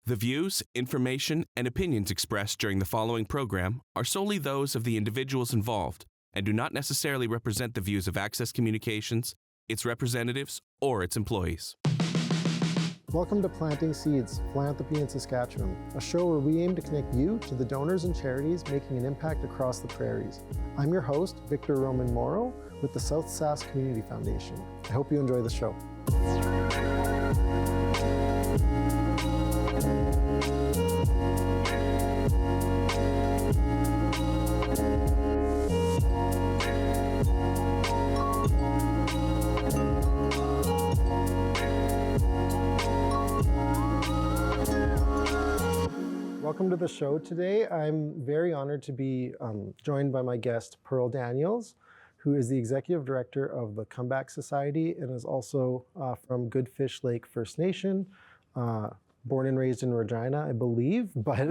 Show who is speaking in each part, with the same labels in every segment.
Speaker 1: The views, information, and opinions expressed during the following program are solely those of the individuals involved and do not necessarily represent the views of Access Communications, its representatives, or its employees.
Speaker 2: Welcome to Planting Seeds, Philanthropy in Saskatchewan, a show where we aim to connect you to the donors and charities making an impact across the prairies. I'm your host, Victor Roman Morrow, with the South Sask Community Foundation. I hope you enjoy the show. Welcome to the show today. I'm very honored to be joined by my guest, Pearl Daniels, who is the Executive Director of the Comeback Society and is also from Goodfish Lake First Nation, born and raised in Regina, I believe. But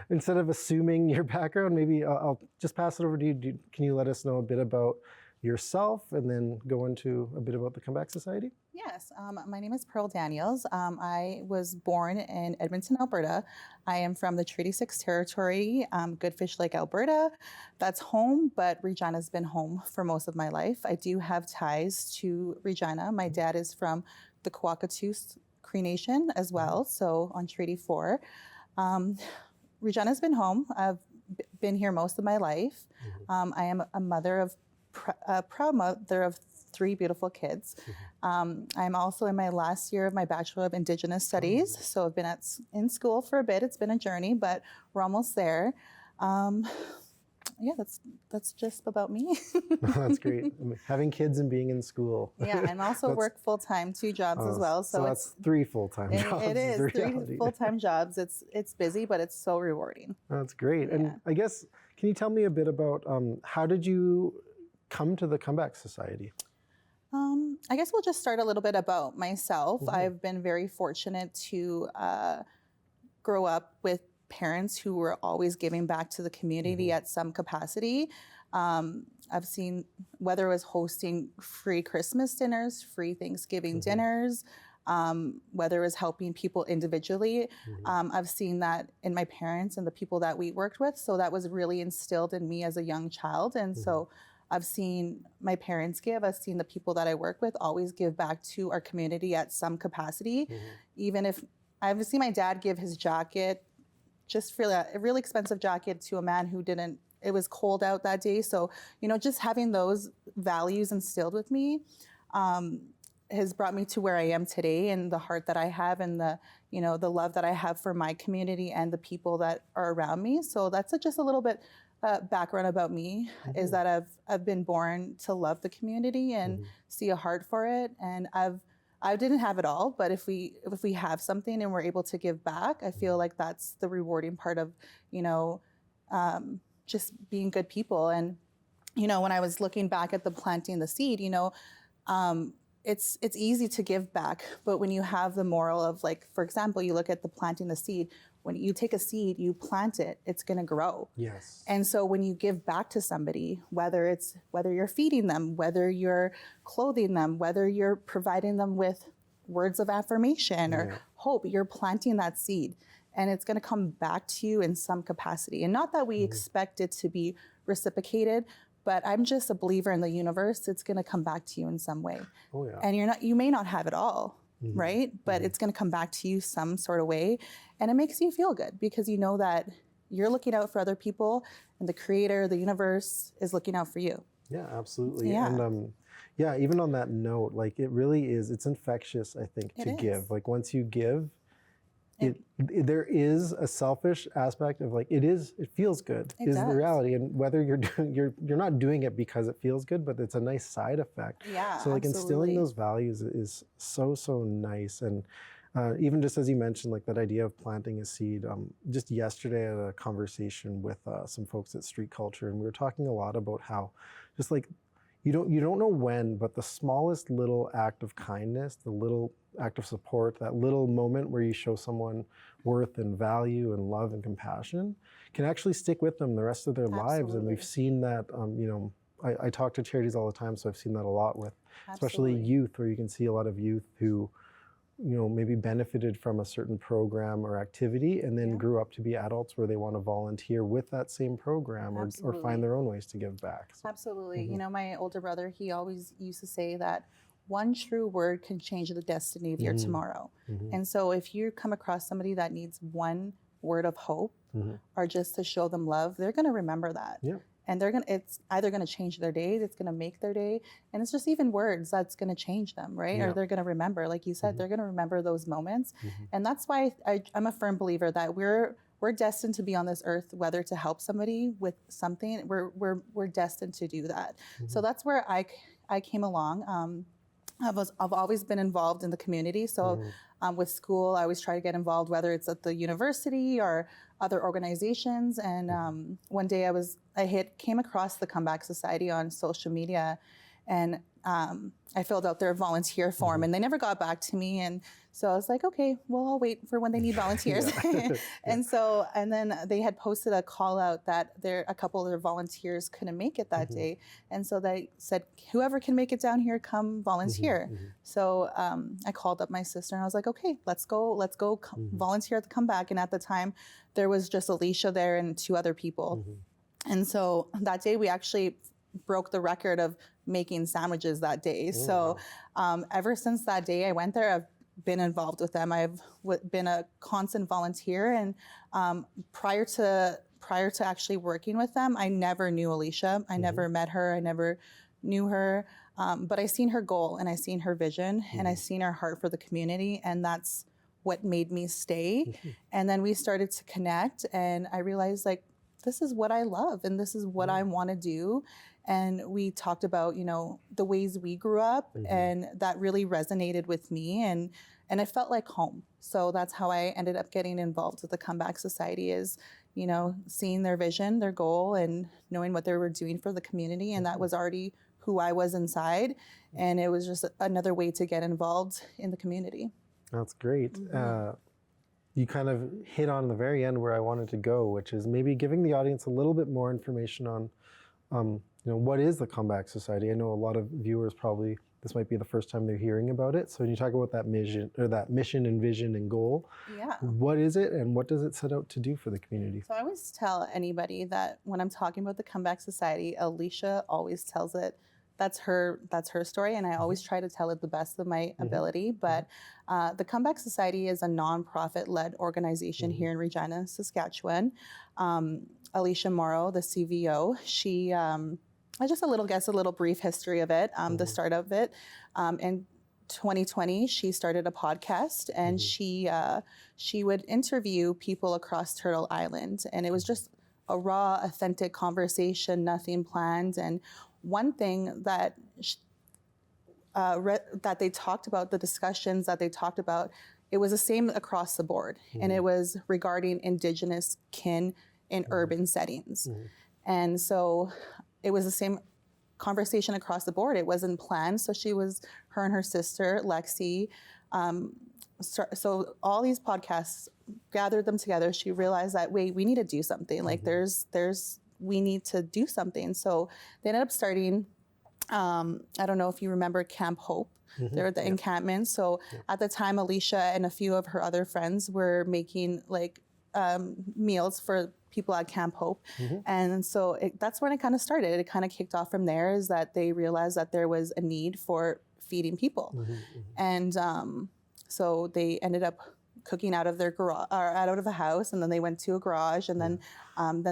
Speaker 2: instead of assuming your background, maybe I'll just pass it over to you. Can you let us know a bit about yourself and then go into a bit about the Comeback Society?
Speaker 3: Yes, my name is Pearl Daniels. I was born in Edmonton, Alberta. I am from the Treaty 6 territory, Goodfish Lake, Alberta. That's home, but Regina's been home for most of my life. I do have ties to Regina. My dad is from the Kwakatoos Cree Nation as well, so on Treaty 4. Regina's been home. I've been here most of my life. I am a mother of a proud mother of 3 beautiful kids. I'm also in my last year of my Bachelor of Indigenous Studies, so I've been in school for a bit. It's been a journey, but we're almost there. Yeah, that's just about me.
Speaker 2: That's great. Having kids and being in school.
Speaker 3: Yeah, and also work full-time, 2 jobs as well.
Speaker 2: So that's 3 full-time jobs.
Speaker 3: It is 3 full-time jobs. It's busy, but it's so rewarding.
Speaker 2: That's great.
Speaker 3: Yeah.
Speaker 2: And I guess, can you tell me a bit about how did you come to the Comeback Society?
Speaker 3: I guess we'll just start a little bit about myself. I've been very fortunate to grow up with parents who were always giving back to the community at some capacity. I've seen, whether it was hosting free Christmas dinners, free Thanksgiving dinners, whether it was helping people individually. I've seen that in my parents and the people that we worked with. So that was really instilled in me as a young child. And so I've seen my parents give, I've seen the people that I work with always give back to our community at some capacity. Even if I've seen my dad give his jacket, just for a really expensive jacket, to a man who didn't, it was cold out that day. So, just having those values instilled with me has brought me to where I am today, and the heart that I have and the love that I have for my community and the people that are around me. So that's just a little bit background about me, is that I've been born to love the community and see a heart for it. And I didn't have it all, but if we have something and we're able to give back, I feel like that's the rewarding part of, just being good people. And, when I was looking back at the planting the seed, it's easy to give back, but when you have the moral of, like, for example, you look at the planting the seed, when you take a seed, you plant it, it's going to grow.
Speaker 2: Yes.
Speaker 3: And so when you give back to somebody, whether you're feeding them, whether you're clothing them, whether you're providing them with words of affirmation or hope, you're planting that seed, and it's going to come back to you in some capacity. And not that we expect it to be reciprocated, but I'm just a believer in the universe. It's going to come back to you in some way.
Speaker 2: Oh, yeah.
Speaker 3: And you may not have it all, right? But it's going to come back to you some sort of way. And it makes you feel good because you know that you're looking out for other people, and the creator, the universe, is looking out for you.
Speaker 2: Yeah, absolutely.
Speaker 3: Yeah.
Speaker 2: And even on that note, like, it really is, it's infectious, I think, to give. Like, once you give, there is a selfish aspect of, like, it feels good, is the reality. And whether you're not doing it because it feels good, but it's a nice side effect.
Speaker 3: Yeah,
Speaker 2: so, like, instilling those values is so nice. And even just as you mentioned, like, that idea of planting a seed, just yesterday I had a conversation with some folks at Street Culture, and we were talking a lot about how just, like, you don't know when, but the smallest little act of kindness, the little act of support, that little moment where you show someone worth and value and love and compassion can actually stick with them the rest of their lives. And we've seen that, I talk to charities all the time, so I've seen that a lot with especially youth, where you can see a lot of youth who maybe benefited from a certain program or activity and then grew up to be adults where they want to volunteer with that same program or find their own ways to give back. So,
Speaker 3: Absolutely. My older brother, he always used to say that one true word can change the destiny of your tomorrow. And so if you come across somebody that needs one word of hope or just to show them love, they're going to remember that.
Speaker 2: Yeah.
Speaker 3: And it's either going to change their day, it's going to make their day, and it's just even words that's going to change them, right? Or they're going to remember, like you said, they're going to remember those moments. And that's why I'm a firm believer that we're destined to be on this earth, whether to help somebody with something, we're destined to do that. So that's where I came along. I've always been involved in the community. So with school, I always try to get involved, whether it's at the university or other organizations. And one day I came across the Comeback Society on social media, and I filled out their volunteer form, and they never got back to me. And so I was like, okay, well, I'll wait for when they need volunteers. And then they had posted a call out that a couple of their volunteers couldn't make it that day. And so they said, whoever can make it down here, come volunteer. So I called up my sister and I was like, okay, let's go volunteer at the Comeback. And at the time there was just Alicia there and 2 other people. And so that day we actually broke the record of making sandwiches that day. So ever since that day I went there, I've been involved with them. I've been a constant volunteer. And prior to actually working with them, I never knew Alicia. I never met her. I never knew her. But I seen her goal and I seen her vision and I seen her heart for the community. And that's what made me stay. And then we started to connect and I realized like, this is what I love and this is what I want to do. And we talked about, the ways we grew up and that really resonated with me and it felt like home. So that's how I ended up getting involved with the Comeback Society is, seeing their vision, their goal and knowing what they were doing for the community. And that was already who I was inside. And it was just another way to get involved in the community.
Speaker 2: That's great. You kind of hit on the very end where I wanted to go, which is maybe giving the audience a little bit more information on, what is the Comeback Society? I know a lot of viewers probably, this might be the first time they're hearing about it. So when you talk about that mission and vision and goal, what is it and what does it set out to do for the community?
Speaker 3: So I always tell anybody that when I'm talking about the Comeback Society, Alicia always tells it. That's her story, and I always try to tell it the best of my ability. But the Comeback Society is a nonprofit-led organization here in Regina, Saskatchewan. Alicia Morrow, the CVO, she, just a little brief history of it, the start of it. In 2020, she started a podcast, and she would interview people across Turtle Island, and it was just a raw, authentic conversation, nothing planned. And one thing that that they talked about, the discussions that they talked about, it was the same across the board. And it was regarding Indigenous kin in urban settings. And so it was the same conversation across the board. It wasn't planned. So her and her sister, Lexi, so all these podcasts gathered them together. She realized that, wait, we need to do something. Like we need to do something. So they ended up starting, I don't know if you remember Camp Hope. They were at the encampment. So at the time, Alicia and a few of her other friends were making like meals for people at Camp Hope. And so that's when it kind of started. It kind of kicked off from there is that they realized that there was a need for feeding people. And so they ended up cooking out of their garage or out of a house, and then they went to a garage, and then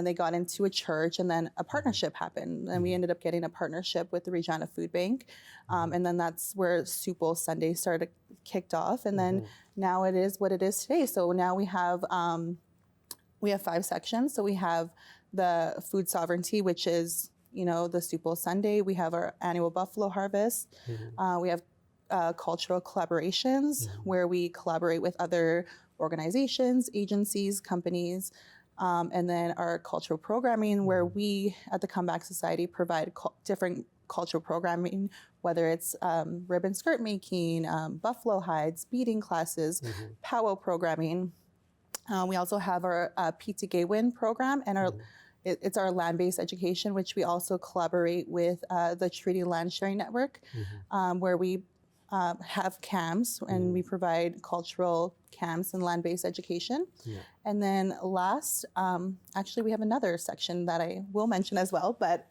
Speaker 3: they got into a church, and then a partnership happened, and we ended up getting a partnership with the Regina Food Bank, and then that's where Soup Bowl Sunday kicked off, and then now it is what it is today. So now we have 5 sections. So we have the food sovereignty, which is the Soup Bowl Sunday. We have our annual buffalo harvest. We have cultural collaborations where we collaborate with other organizations, agencies, companies, and then our cultural programming where we at the Comeback Society provide different cultural programming, whether it's ribbon skirt making, buffalo hides, beading classes, powwow programming. We also have our Pizza Gaywin program and it's our land-based education, which we also collaborate with the Treaty Land Sharing Network, where we have camps, and we provide cultural camps and land-based education.
Speaker 2: Yeah.
Speaker 3: And then last, actually we have another section that I will mention as well, but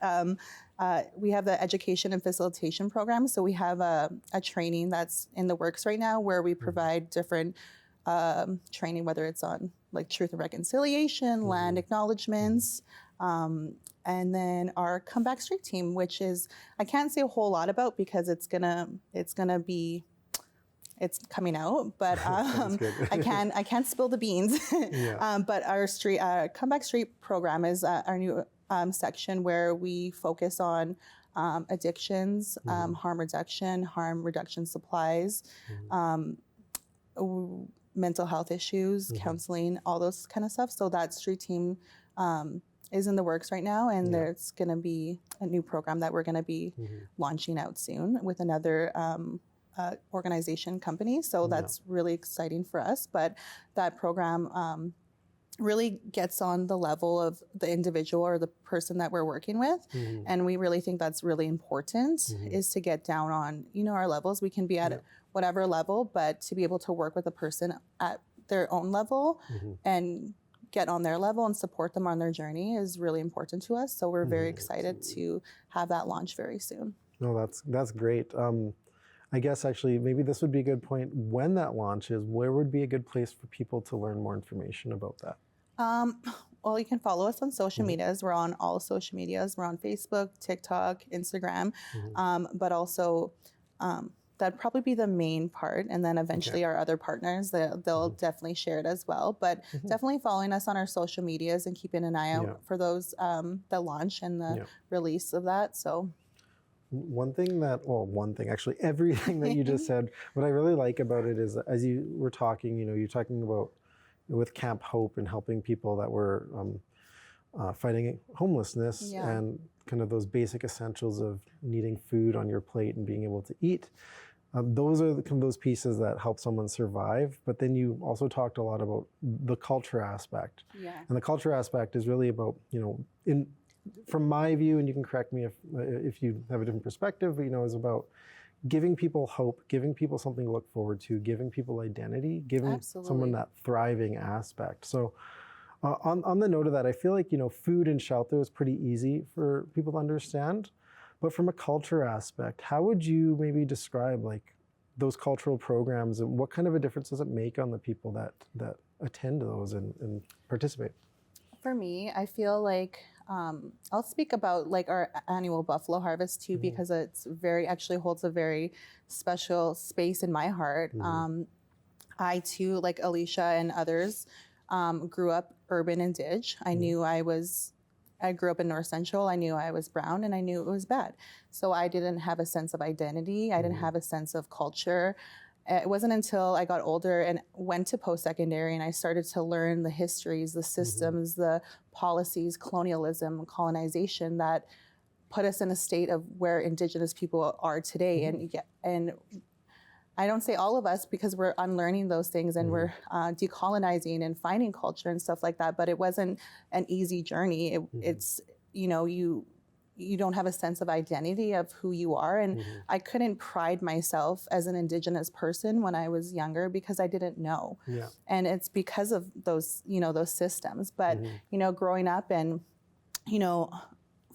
Speaker 3: we have the education and facilitation program. So we have a training that's in the works right now where we provide different training, whether it's on like truth and reconciliation, land acknowledgements, and then our Comeback Street team, which is, I can't say a whole lot about because it's coming out, but I can't spill the beans.
Speaker 2: Yeah.
Speaker 3: But our Comeback Street program is our new section where we focus on addictions, harm reduction supplies, mental health issues, counseling, all those kind of stuff. So that street team is in the works right now, and there's going to be a new program that we're going to be launching out soon with another organization company. So that's really exciting for us. But that program really gets on the level of the individual or the person that we're working with. And we really think that's really important is to get down on, our levels. We can be at whatever level, but to be able to work with a person at their own level and get on their level and support them on their journey is really important to us. So we're very excited to have that launch very soon.
Speaker 2: No, that's great. I guess actually maybe this would be a good point. When that launches, where would be a good place for people to learn more information about that?
Speaker 3: Well, you can follow us on social medias. We're on all social medias. We're on Facebook, TikTok, Instagram, but also that'd probably be the main part. And then eventually our other partners, they'll definitely share it as well. But definitely following us on our social medias and keeping an eye out for those, the launch and the release of that. So
Speaker 2: everything that you just said, what I really like about it is as you were talking, you're talking about with Camp Hope and helping people that were fighting homelessness and kind of those basic essentials of needing food on your plate and being able to eat. Those are those pieces that help someone survive. But then you also talked a lot about the culture aspect.
Speaker 3: Yeah.
Speaker 2: And the culture aspect is really about, from my view, and you can correct me if you have a different perspective, is about giving people hope, giving people something to look forward to, giving people identity, giving someone that thriving aspect. So on the note of that, I feel like, food and shelter is pretty easy for people to understand. But from a culture aspect, how would you maybe describe like those cultural programs and what kind of a difference does it make on the people that attend those and participate?
Speaker 3: For me, I feel like I'll speak about like our annual buffalo harvest too, because actually holds a very special space in my heart. I too, like Alicia and others, grew up urban and Dig. I grew up in North Central. I knew I was brown and I knew it was bad. So I didn't have a sense of identity. I didn't have a sense of culture. It wasn't until I got older and went to post-secondary and I started to learn the histories, the systems, the policies, colonialism, colonization that put us in a state of where Indigenous people are today. And I don't say all of us because we're unlearning those things and we're decolonizing and finding culture and stuff like that. But it wasn't an easy journey. It's, you don't have a sense of identity of who you are. And I couldn't pride myself as an Indigenous person when I was younger because I didn't know. Yeah. And it's because of those, those systems. But, growing up and,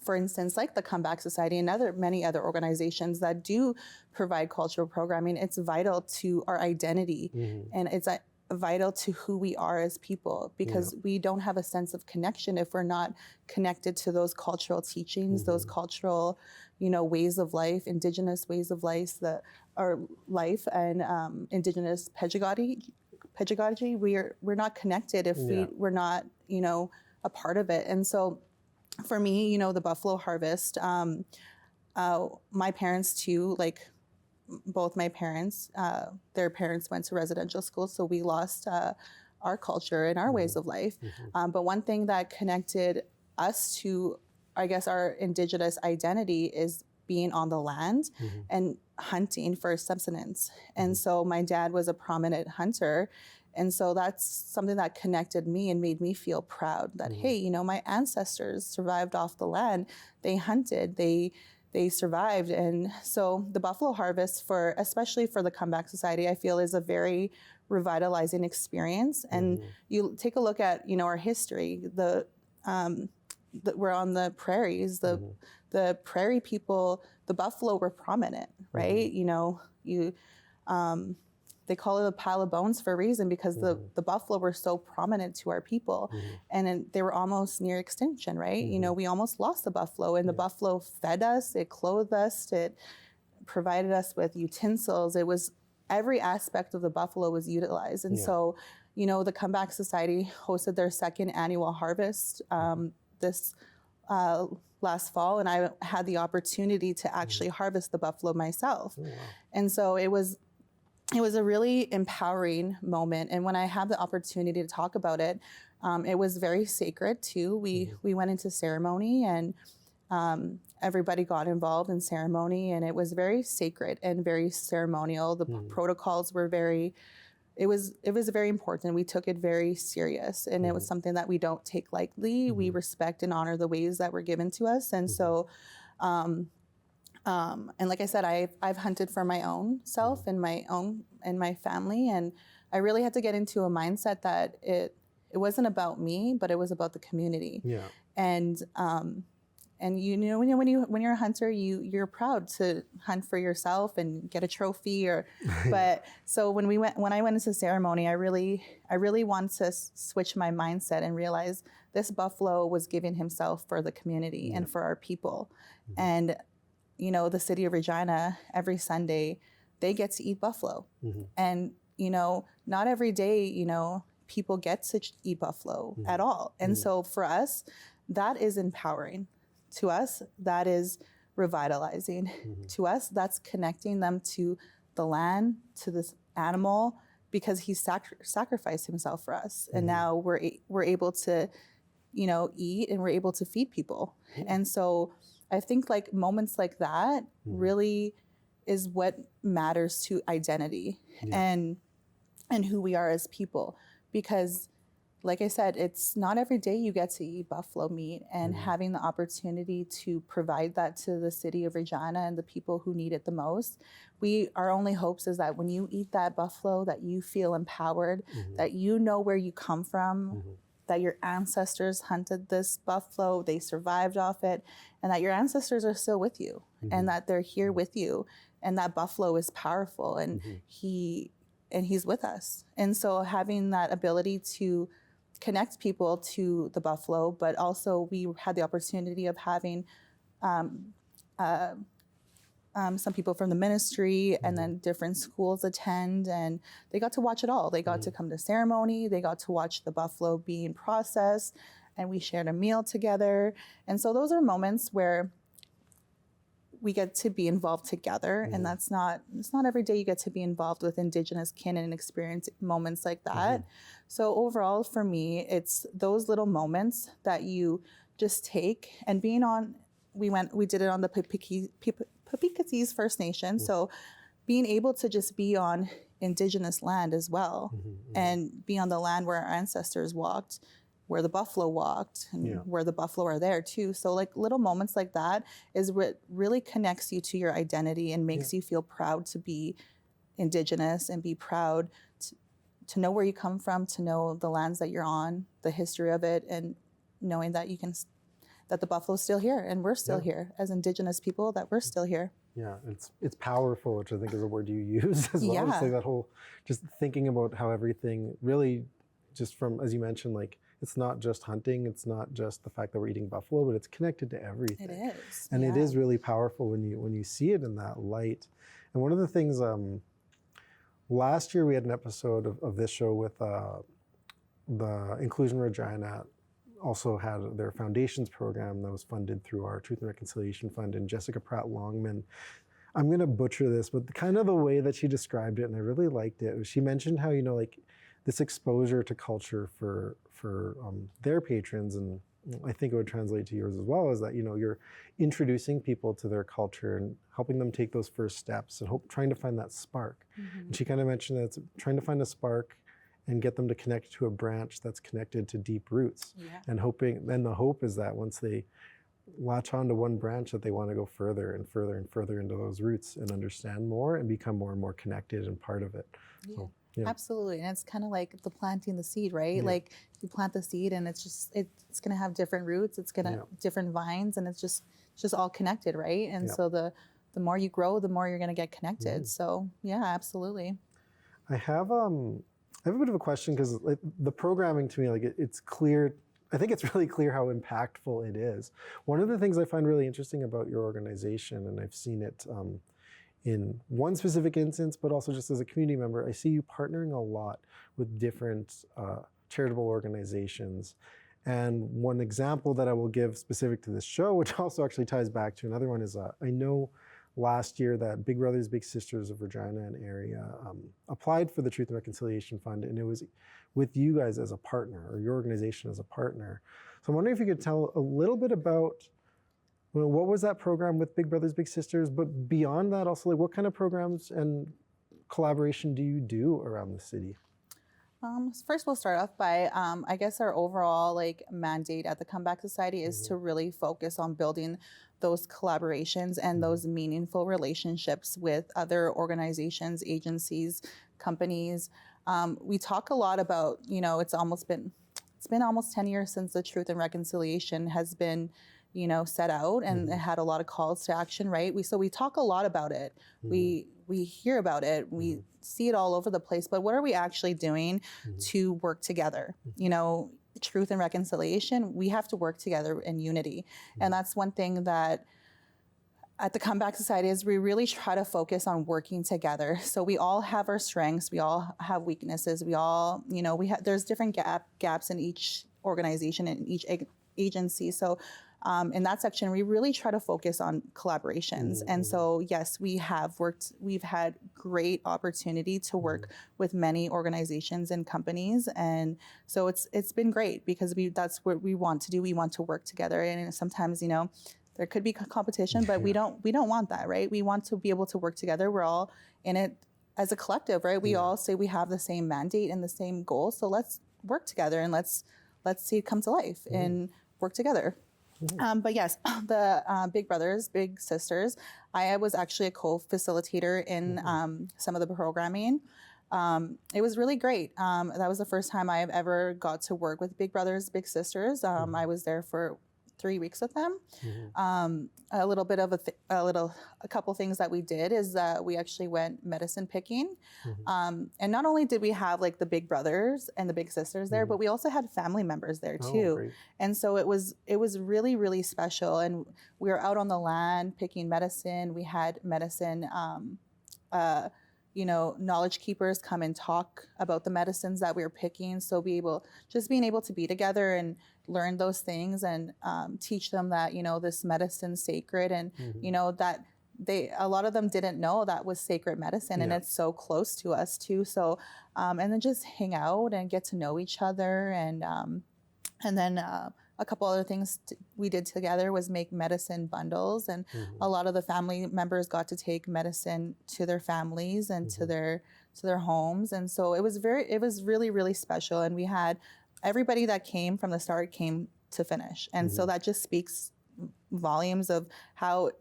Speaker 3: for instance, like the Comeback Society and many other organizations that do provide cultural programming, it's vital to our identity and it's vital to who we are as people because we don't have a sense of connection if we're not connected to those cultural teachings, those cultural, ways of life, Indigenous ways of life and Indigenous pedagogy. We're not connected if we're not, a part of it. And so for me, the buffalo harvest, my parents too, like both my parents, their parents went to residential school, so we lost our culture and our ways of life. But one thing that connected us to, I guess, our Indigenous identity is being on the land and hunting for subsistence. And so my dad was a prominent hunter. And so that's something that connected me and made me feel proud that, hey, my ancestors survived off the land. They hunted, they they survived. And so the buffalo harvest, especially for the Comeback Society, I feel is a very revitalizing experience. And you take a look at, our history, we're on the prairies, the prairie people, the buffalo were prominent, right? They call it a pile of bones for a reason, because the buffalo were so prominent to our people, and they were almost near extinction, right? We almost lost the buffalo, and the buffalo fed us, it clothed us, it provided us with utensils. It was every aspect of the buffalo was utilized. And so, the Comeback Society hosted their second annual harvest this last fall, and I had the opportunity to actually harvest the buffalo myself. Oh, wow. And so it was a really empowering moment. And when I had the opportunity to talk about it, it was very sacred too. We went into ceremony, and everybody got involved in ceremony, and it was very sacred and very ceremonial. The protocols were it was very important. We took it very serious, and it was something that we don't take lightly. We respect and honor the ways that were given to us. And so, and like I said, I've hunted for my own self and my family, and I really had to get into a mindset that it wasn't about me, but it was about the community. Yeah. And when you're a hunter, you're proud to hunt for yourself and get a trophy, but so when I went into ceremony, I really wanted to switch my mindset and realize this buffalo was giving himself for the community and for our people. And the city of Regina, every Sunday, they get to eat buffalo. And, not every day, people get to eat buffalo at all. And so for us, that is empowering. To us, that is revitalizing. To us, that's connecting them to the land, to this animal, because he sacrificed himself for us. And now we're able to, eat, and we're able to feed people. And so I think like moments like that really is what matters to identity and who we are as people. Because like I said, it's not every day you get to eat buffalo meat, and having the opportunity to provide that to the city of Regina and the people who need it the most. Our only hopes is that when you eat that buffalo, that you feel empowered, that you know where you come from, that your ancestors hunted this buffalo, they survived off it, and that your ancestors are still with you, and that they're here with you, and that buffalo is powerful, and he's with us. And so having that ability to connect people to the buffalo, but also we had the opportunity of having some people from the ministry and then different schools attend, and they got to watch it all. They got to come to ceremony, they got to watch the buffalo being processed, and we shared a meal together. And so those are moments where we get to be involved together, and it's not every day you get to be involved with Indigenous kin and experience moments like that. So overall, for me, it's those little moments that you just take, and we did it on the Papikatsis First Nation, so being able to just be on Indigenous land as well, and be on the land where our ancestors walked, where the buffalo walked, and where the buffalo are there too. So like little moments like that is what really connects you to your identity and makes you feel proud to be Indigenous, and be proud to know where you come from, to know the lands that you're on, the history of it, and knowing that that the buffalo's still here, and we're still here as Indigenous people, that we're still here. Yeah, it's powerful, which I think is a word you use as well. It's like that whole, just thinking about how everything really, just from, as you mentioned, like, it's not just hunting, it's not just the fact that we're eating buffalo, but it's connected to everything. It is. And it is really powerful when you see it in that light. And one of the things, last year we had an episode of this show with the Inclusion Regina, also had their foundations program that was funded through our Truth and Reconciliation Fund, and Jessica Pratt Longman. I'm going to butcher this, but kind of the way that she described it, and I really liked it, was she mentioned how, like, this exposure to culture for their patrons, and I think it would translate to yours as well, is that, you're introducing people to their culture and helping them take those first steps and trying to find that spark. And she kind of mentioned that it's trying to find a spark and get them to connect to a branch that's connected to deep roots. And the hope is that once they
Speaker 2: latch on to one branch that they want to go further and further and further into those roots and understand more and become more and more connected and part of it.
Speaker 3: Yeah.
Speaker 2: So, yeah.
Speaker 3: Absolutely. And it's kind of like the planting the seed, right?
Speaker 2: Yeah.
Speaker 3: Like you plant the seed and it's going to have different roots. It's going to different vines, and it's just all connected, right? And so the more you grow, the more you're going to get connected. So yeah, absolutely.
Speaker 2: I have a bit of a question, because like, the programming to me, like it's clear. I think it's really clear how impactful it is. One of the things I find really interesting about your organization, and I've seen it in one specific instance, but also just as a community member, I see you partnering a lot with different charitable organizations. And one example that I will give specific to this show, which also actually ties back to another one, is I know last year that Big Brothers Big Sisters of Regina and area applied for the Truth and Reconciliation Fund, and it was with you guys as a partner, or your organization as a partner. So I'm wondering if you could tell a little bit about, well, what was that program with Big Brothers Big Sisters, but beyond that also, like, what kind of programs and collaboration do you do around the city?
Speaker 3: First, we'll start off by, I guess our overall like mandate at the Comeback Society is to really focus on building those collaborations and those meaningful relationships with other organizations, agencies, companies. We talk a lot about, it's been almost 10 years since the Truth and Reconciliation has been, set out, and it had a lot of calls to action, right? So we talk a lot about it. We hear about it. We see it all over the place. But what are we actually doing to work together? Truth and reconciliation, we have to work together in unity. And that's one thing that at the Comeback Society is we really try to focus on working together. So we all have our strengths. We all have weaknesses. We all, there's different gaps in each organization and each agency. So in that section, we really try to focus on collaborations. And so, yes, we've had great opportunity to work with many organizations and companies. And so it's been great, because that's what we want to do. We want to work together. And sometimes, there could be competition, but we don't want that, right? We want to be able to work together. We're all in it as a collective, right? We all say we have the same mandate and the same goal. So let's work together and let's see it come to life and work together. But yes, the Big Brothers, Big Sisters, I was actually a co-facilitator in some of the programming. It was really great. That was the first time I have ever got to work with Big Brothers, Big Sisters. I was there for 3 weeks with them. A couple things that we did is that we actually went medicine picking. And not only did we have like the Big Brothers and the Big Sisters there, but we also had family members there too.
Speaker 2: Great.
Speaker 3: And so it was really, really special. And we were out on the land picking medicine. We had medicine, knowledge keepers come and talk about the medicines that we were picking. So being able to be together and learn those things and teach them that, this medicine's sacred, and, that a lot of them didn't know that was sacred medicine, and it's so close to us too. So, and then just hang out and get to know each other. And then a couple other things we did together was make medicine bundles, and a lot of the family members got to take medicine to their families and to their homes. And so it was really, really special. And we had everybody that came from the start came to finish. And so that just speaks volumes of how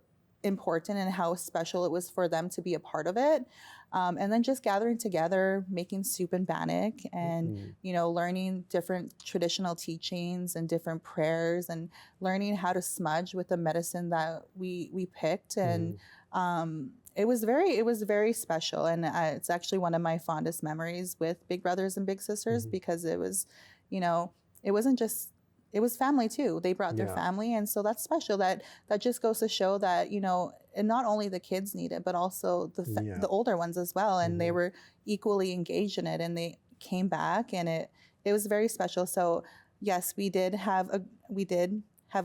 Speaker 3: important and how special it was for them to be a part of it. And then just gathering together, making soup and bannock, and, learning different traditional teachings and different prayers, and learning how to smudge with the medicine that we picked. And it was very special. And it's actually one of my fondest memories with Big Brothers and Big Sisters, because it was, it wasn't just, it was family too. They brought their family. And so that's special. That just goes to show that, and not only the kids need it, but also the older ones as well. And they were equally engaged in it, and they came back, and it was very special. So yes, we did have a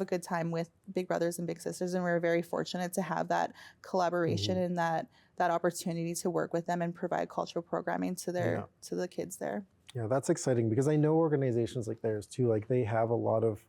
Speaker 3: good time with Big Brothers and Big Sisters, and we were very fortunate to have that collaboration and that opportunity to work with them and provide cultural programming to the kids there.
Speaker 2: Yeah, that's exciting, because I know organizations like theirs too, like they have a lot of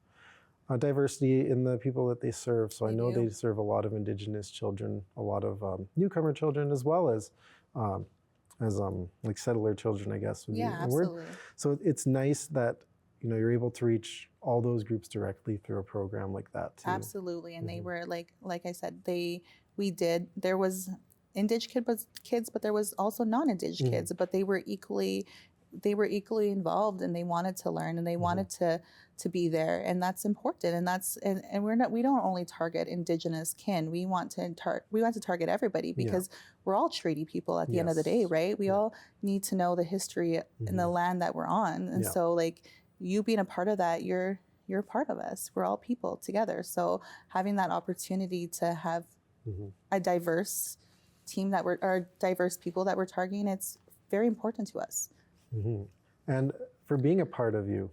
Speaker 2: diversity in the people that they serve. So I know they serve a lot of Indigenous children, a lot of newcomer children, as well as like settler children, I guess would be the word.
Speaker 3: Absolutely.
Speaker 2: So it's nice that you're able to reach all those groups directly through a program like that too.
Speaker 3: Absolutely. And they were like I said, there was Indigenous kids, but there was also non-Indigenous kids, but they were equally involved, and they wanted to learn, and they wanted to be there, and that's important. And we don't only target Indigenous kin. We want to target everybody, because we're all treaty people at the end of the day, right? We all need to know the history and the land that we're on. And so like you being a part of that, you're a part of us. We're all people together. So having that opportunity to have a diverse team diverse people that we're targeting, it's very important to us.
Speaker 2: And for being a part of you,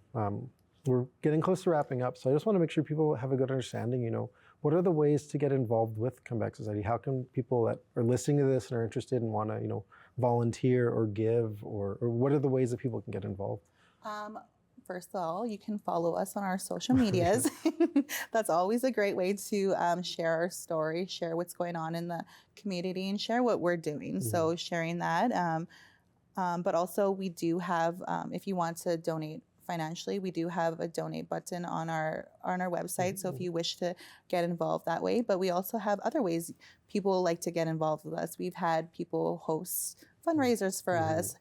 Speaker 2: we're getting close to wrapping up, so I just want to make sure people have a good understanding. What are the ways to get involved with Comeback Society? How can people that are listening to this and are interested and want to, volunteer or give, or what are the ways that people can get involved?
Speaker 3: First of all, you can follow us on our social medias. That's always a great way to share our story, share what's going on in the community, and share what we're doing. So sharing that. But also we do have, if you want to donate financially, we do have a donate button on our website. So if you wish to get involved that way, but we also have other ways people like to get involved with us. We've had people host fundraisers for us.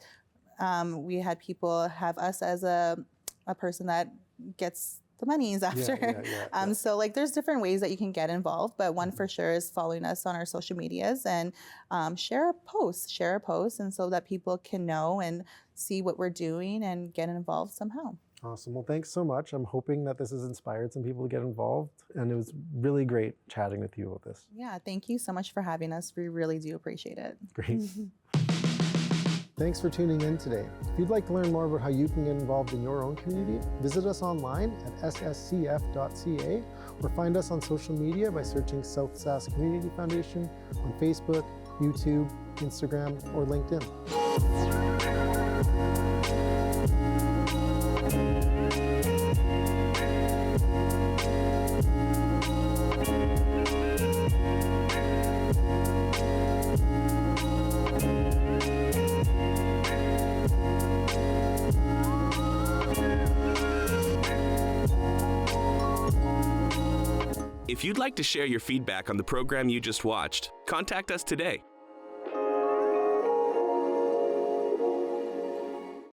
Speaker 3: We had people have us as a person that gets the monies after. So like there's different ways that you can get involved, but one for sure is following us on our social medias and share a post, and so that people can know and see what we're doing and get involved somehow.
Speaker 2: Awesome. Well, thanks so much. I'm hoping that this has inspired some people to get involved, and it was really great chatting with you about this.
Speaker 3: Yeah, thank you so much for having us. We really do appreciate it.
Speaker 2: Great. Thanks for tuning in today. If you'd like to learn more about how you can get involved in your own community, visit us online at sscf.ca or find us on social media by searching South Sask Community Foundation on Facebook, YouTube, Instagram, or LinkedIn.
Speaker 1: If you'd like to share your feedback on the program you just watched, contact us today